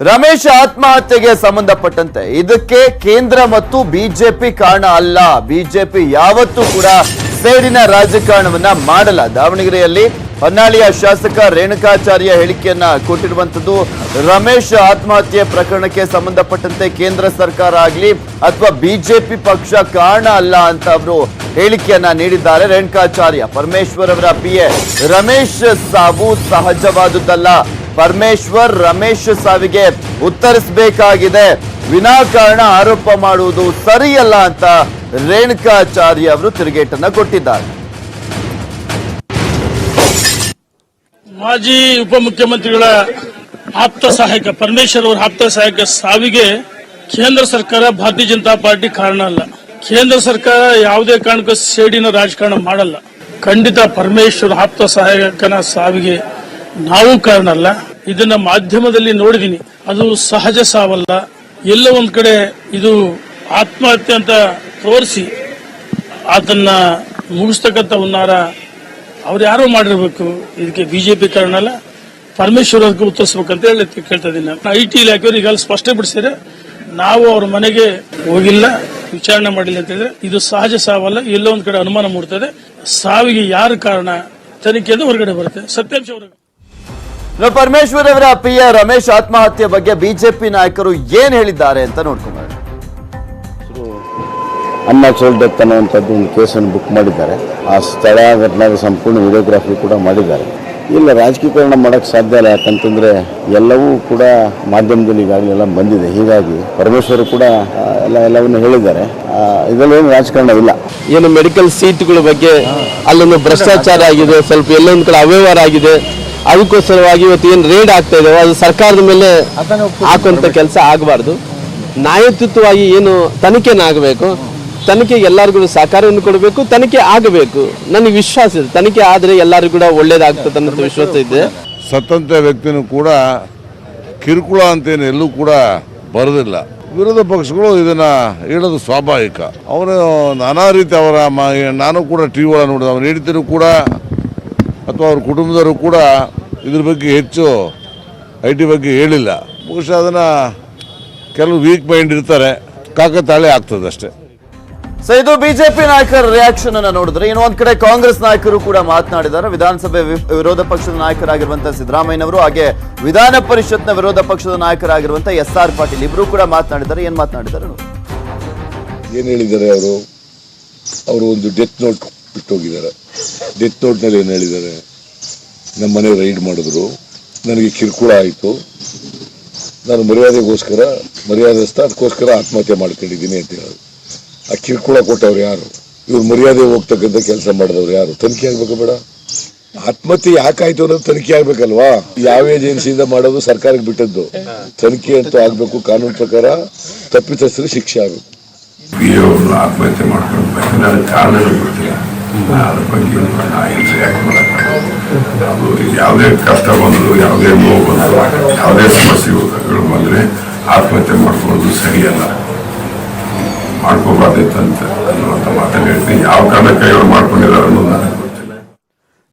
ರಮೇಶ್ ಆತ್ಮಹತ್ಯೆಗೆ ಸಂಬಂಧಪಟ್ಟಂತೆ ಇದಕ್ಕೆ ಕೇಂದ್ರ ಮತ್ತು ಬಿಜೆಪಿ ಕಾರಣ ಅಲ್ಲ. ಬಿಜೆಪಿ ಯಾವತ್ತೂ ಕೂಡ ಸೇಡಿನ ರಾಜಕಾರಣವನ್ನ ಮಾಡಲ್ಲ. ದಾವಣಗೆರೆಯಲ್ಲಿ ಹೊನ್ನಾಳಿಯ ಶಾಸಕ ರೇಣುಕಾಚಾರ್ಯ ಹೇಳಿಕೆಯನ್ನ ಕೊಟ್ಟಿರುವಂತದ್ದು ರಮೇಶ್ ಆತ್ಮಹತ್ಯೆ ಪ್ರಕರಣಕ್ಕೆ ಸಂಬಂಧಪಟ್ಟಂತೆ ಕೇಂದ್ರ ಸರ್ಕಾರ ಆಗಲಿ ಅಥವಾ ಬಿಜೆಪಿ ಪಕ್ಷ ಕಾರಣ ಅಲ್ಲ ಅಂತ ಅವರು ಹೇಳಿಕೆಯನ್ನ ನೀಡಿದ್ದಾರೆ. ರೇಣುಕಾಚಾರ್ಯ ಪರಮೇಶ್ವರ್ ಅವರ ಪಿಎ ರಮೇಶ್ ಸಾವು ಸಹಜವಾದುದಲ್ಲ. ಪರಮೇಶ್ವರ್ ರಮೇಶ್ ಸಾವಿಗೆ ಉತ್ತರಿಸಬೇಕಾಗಿದೆ. ವಿನಾಕಾರಣ ಆರೋಪ ಮಾಡುವುದು ಸರಿಯಲ್ಲ ಅಂತ ರೇಣುಕಾಚಾರ್ಯ ಅವರು ತಿರುಗೇಟನ್ನ ಕೊಟ್ಟಿದ್ದಾರೆ. ಮಾಜಿ ಉಪಮುಖ್ಯಮಂತ್ರಿಗಳ ಆಪ್ತ ಸಹಾಯಕ ಪರಮೇಶ್ವರ್ ಅವರ ಆಪ್ತ ಸಹಾಯಕ ಸಾವಿಗೆ ಕೇಂದ್ರ ಸರ್ಕಾರ ಭಾರತೀಯ ಜನತಾ ಪಾರ್ಟಿ ಕಾರಣ ಅಲ್ಲ. ಕೇಂದ್ರ ಸರ್ಕಾರ ಯಾವುದೇ ಕಾರಣಕ್ಕೂ ಸೇಡಿನ ರಾಜಕಾರಣ ಮಾಡಲ್ಲ. ಖಂಡಿತ ಪರಮೇಶ್ವರ್ ಆಪ್ತ ಸಹಾಯಕನ ಸಾವಿಗೆ ನಾವು ಕಾರಣ ಅಲ್ಲ. ಇದನ್ನ ಮಾಧ್ಯಮದಲ್ಲಿ ನೋಡಿದೀನಿ. ಅದು ಸಹಜ ಸಾವಲ್ಲ. ಎಲ್ಲ ಒಂದ್ ಕಡೆ ಇದು ಆತ್ಮಹತ್ಯೆ ಅಂತ ತೋರಿಸಿ ಅದನ್ನ ಮುಗಿಸ್ತಕ್ಕಂಥ ಹುನ್ನಾರ ಅವ್ರು ಯಾರೋ ಮಾಡಿರ್ಬೇಕು. ಇದಕ್ಕೆ ಬಿಜೆಪಿ ಕಾರಣ ಅಲ್ಲ. ಪರಮೇಶ್ವರ್ ಅದಕ್ಕೆ ಉತ್ತರಿಸಬೇಕಂತ ಹೇಳಿ ಕೇಳ್ತಾ ಇದ್ದೀನಿ. ಐಟಿ ಇಲಾಖೆಯವರು ಈಗಾಗಲೇ ಸ್ಪಷ್ಟಪಡಿಸಿದ್ರೆ ನಾವು ಅವ್ರ ಮನೆಗೆ ಹೋಗಿಲ್ಲ, ವಿಚಾರಣೆ ಮಾಡಿಲ್ಲ ಅಂತ ಹೇಳಿದ್ರೆ ಇದು ಸಹಜ ಸಾವಲ್ಲ. ಎಲ್ಲೋ ಒಂದ್ ಕಡೆ ಅನುಮಾನ ಮೂಡ್ತದೆ. ಸಾವಿಗೆ ಯಾರು ಕಾರಣ ತನಿಖೆಯಿಂದ ಹೊರಗಡೆ ಬರುತ್ತೆ. ಸತ್ಯಾಂಶ ಹೊರಗಡೆ. ಪರಮೇಶ್ವರ್ ಅವರ ಪಿಎ ರಮೇಶ್ ಆತ್ಮಹತ್ಯೆ ಬಗ್ಗೆ ಬಿಜೆಪಿ ನಾಯಕರು ಏನ್ ಹೇಳಿದ್ದಾರೆ ಅಂತ ನೋಡ್ಕೊಂಡು ಅನ್ಯಾಚುರಲ್ ಡೆತ್ ಅನ್ನುವಂಥದ್ದು ಒಂದು ಕೇಸನ್ನು ಬುಕ್ ಮಾಡಿದ್ದಾರೆ. ಆ ಸ್ಥಳ ಘಟನೆಗೆ ಸಂಪೂರ್ಣ ವಿಡಿಯೋಗ್ರಾಫಿ ಕೂಡ ಮಾಡಿದ್ದಾರೆ. ಇಲ್ಲ, ರಾಜಕೀಕರಣ ಮಾಡೋಕ್ಕೆ ಸಾಧ್ಯ ಇಲ್ಲ. ಯಾಕಂತಂದರೆ ಎಲ್ಲವೂ ಕೂಡ ಮಾಧ್ಯಮದಲ್ಲಿ ಈಗಾಗಲೇ ಎಲ್ಲ ಬಂದಿದೆ. ಹೀಗಾಗಿ ಪರಮೇಶ್ವರ್ ಕೂಡ ಎಲ್ಲವನ್ನು ಹೇಳಿದ್ದಾರೆ. ಇದರಲ್ಲೇನು ರಾಜಕಾರಣ ಇಲ್ಲ. ಏನು ಮೆಡಿಕಲ್ ಸೀಟ್ಗಳ ಬಗ್ಗೆ ಅಲ್ಲೊಂದು ಭ್ರಷ್ಟಾಚಾರ ಆಗಿದೆ, ಸ್ವಲ್ಪ ಎಲ್ಲೊಂದು ಕಡೆ ಅವ್ಯವಹಾರ ಆಗಿದೆ. ಅದಕ್ಕೋಸ್ಕರವಾಗಿ ಇವತ್ತು ಏನು ರೇಡ್ ಆಗ್ತಾ ಇದಾವೆ ಅದು ಸರ್ಕಾರದ ಮೇಲೆ ಹಾಕುವಂಥ ಕೆಲಸ ಆಗಬಾರ್ದು. ನ್ಯಾಯಯುತವಾಗಿ ಏನು ತನಿಖೆನಾಗಬೇಕು, ತನಿಖೆಗೆ ಎಲ್ಲರಿಗೂ ಸಹಕಾರವನ್ನು ಕೊಡಬೇಕು. ತನಿಖೆ ಆಗಬೇಕು. ನನಗೆ ವಿಶ್ವಾಸ ಇದೆ, ತನಿಖೆ ಆದರೆ ಎಲ್ಲರಿಗೂ ಕೂಡ ಒಳ್ಳೇದಾಗ್ತದೆ ಅನ್ನೋ ವಿಶ್ವಾಸ ಇದೆ. ಸತ್ತಂತ ವ್ಯಕ್ತಿನೂ ಕೂಡ ಕಿರುಕುಳ ಅಂತೇನು ಎಲ್ಲೂ ಕೂಡ ಬರೋದಿಲ್ಲ. ವಿರೋಧ ಪಕ್ಷಗಳು ಇದನ್ನ ಹೇಳೋದು ಸ್ವಾಭಾವಿಕ. ಅವರು ನಾನಾ ರೀತಿ ನಾನು ಕೂಡ ಟಿವಿ ಒಳಗೆ ನೋಡಿದೆ. ಅವನ ಹೆಂಡತಿರು ಕೂಡ ಅಥವಾ ಅವ್ರ ಕುಟುಂಬದವರು ಕೂಡ ಇದ್ರ ಬಗ್ಗೆ ಹೆಚ್ಚು ಐಟಿ ಬಗ್ಗೆ ಹೇಳಿಲ್ಲ. ಬಹುಶಃ ಅದನ್ನು ಕೆಲವು ವೀಕ್ ಮೈಂಡ್ ಇರ್ತಾರೆ, ಕಾಕತಾಳೆ ಆಗ್ತದೆ ಅಷ್ಟೇ. ಸೊ ಇದು ಬಿಜೆಪಿ ನಾಯಕರ ರಿಯಾಕ್ಷನ್ ಅನ್ನ ನೋಡಿದ್ರೆ, ಇನ್ನೊಂದ್ ಕಡೆ ಕಾಂಗ್ರೆಸ್ ನಾಯಕರು ಕೂಡ ಮಾತನಾಡಿದ್ದಾರೆ. ವಿಧಾನಸಭೆ ವಿರೋಧ ಪಕ್ಷದ ನಾಯಕರಾಗಿರುವಂತಹ ಸಿದ್ದರಾಮಯ್ಯನವರು ಹಾಗೆ ವಿಧಾನ ಪರಿಷತ್ನ ವಿರೋಧ ಪಕ್ಷದ ನಾಯಕರಾಗಿರುವಂತಹ SR ಪಾಟೀಲ್ ಇಬ್ರು ಕೂಡ ಮಾತನಾಡಿದ್ದಾರೆ. ಏನ್ ಮಾತನಾಡಿದ್ದಾರೆ ನೋಡಿ. ಏನ್ ಹೇಳಿದ್ದಾರೆ ಅವರು ಒಂದು ಡೆತ್ ನೋಟ್ ಬಿಟ್ಟೋಗಿದ್ದಾರೆ. ಡೆತ್ ನೋಟ್ನಲ್ಲಿ ಏನು ಹೇಳಿದ್ದಾರೆ? ನಮ್ಮ ಮನೆ ರೈಡ್ ಮಾಡಿದ್ರು, ನನಗೆ ಕಿರುಕುಳ ಆಯಿತು, ನಾನು ಮರ್ಯಾದಸ್ಥ ಅದಕ್ಕೋಸ್ಕರ ಆತ್ಮಹತ್ಯೆ ಮಾಡ್ಕೊಂಡಿದ್ದೀನಿ ಅಂತ ಹೇಳೋದು. ಆ ಕಿರುಕುಳ ಕೊಟ್ಟವ್ರು ಯಾರು? ಇವ್ರು ಮರ್ಯಾದೆ ಹೋಗ್ತಕ್ಕಂಥ ಕೆಲಸ ಮಾಡಿದವ್ರು ಯಾರು? ತನಿಖೆ ಆಗ್ಬೇಕು ಬೇಡ? ಆತ್ಮಹತ್ಯೆ ಯಾಕಾಯ್ತು ಅನ್ನೋದು ತನಿಖೆ ಆಗ್ಬೇಕಲ್ವಾ? ಯಾವ ಏಜೆನ್ಸಿಯಿಂದ ಮಾಡೋದು ಸರ್ಕಾರಕ್ಕೆ ಬಿಟ್ಟದ್ದು. ತನಿಖೆ ಅಂತೂ ಆಗ್ಬೇಕು. ಕಾನೂನು ಪ್ರಕಾರ ತಪ್ಪಿತಸ್ಥರು ಶಿಕ್ಷೆ ಆಗಬೇಕು. ಆತ್ಮಹತ್ಯೆ ಮಾಡ್ಕೊಂಡು ಕಾರಣಗಳು ಗೊತ್ತಿಲ್ಲ. ಅದ್ರ ಬಗ್ಗೆ ಅದು ಯಾವುದೇ ಕಷ್ಟ ಬಂದರು, ಯಾವುದೇ ನೋವು ಬಂದರು, ಯಾವುದೇ ಸಮಸ್ಯೆಗಳು ಬಂದರೆ ಆತ್ಮಹತ್ಯೆ ಮಾಡ್ಕೊಳ್ಳೋದು ಸರಿಯಲ್ಲ, ಮಾಡ್ಕೋಬಾರ್ದಿತ್ತಂತೆ ಅನ್ನುವಂಥ ಮಾತನ್ನು ಹೇಳ್ತೀನಿ. ಯಾವ ಕಾರಣಕ್ಕೆ ಇವರು ಮಾಡ್ಕೊಂಡಿದ್ದಾರೆ ಅನ್ನೋದು ನನಗೆ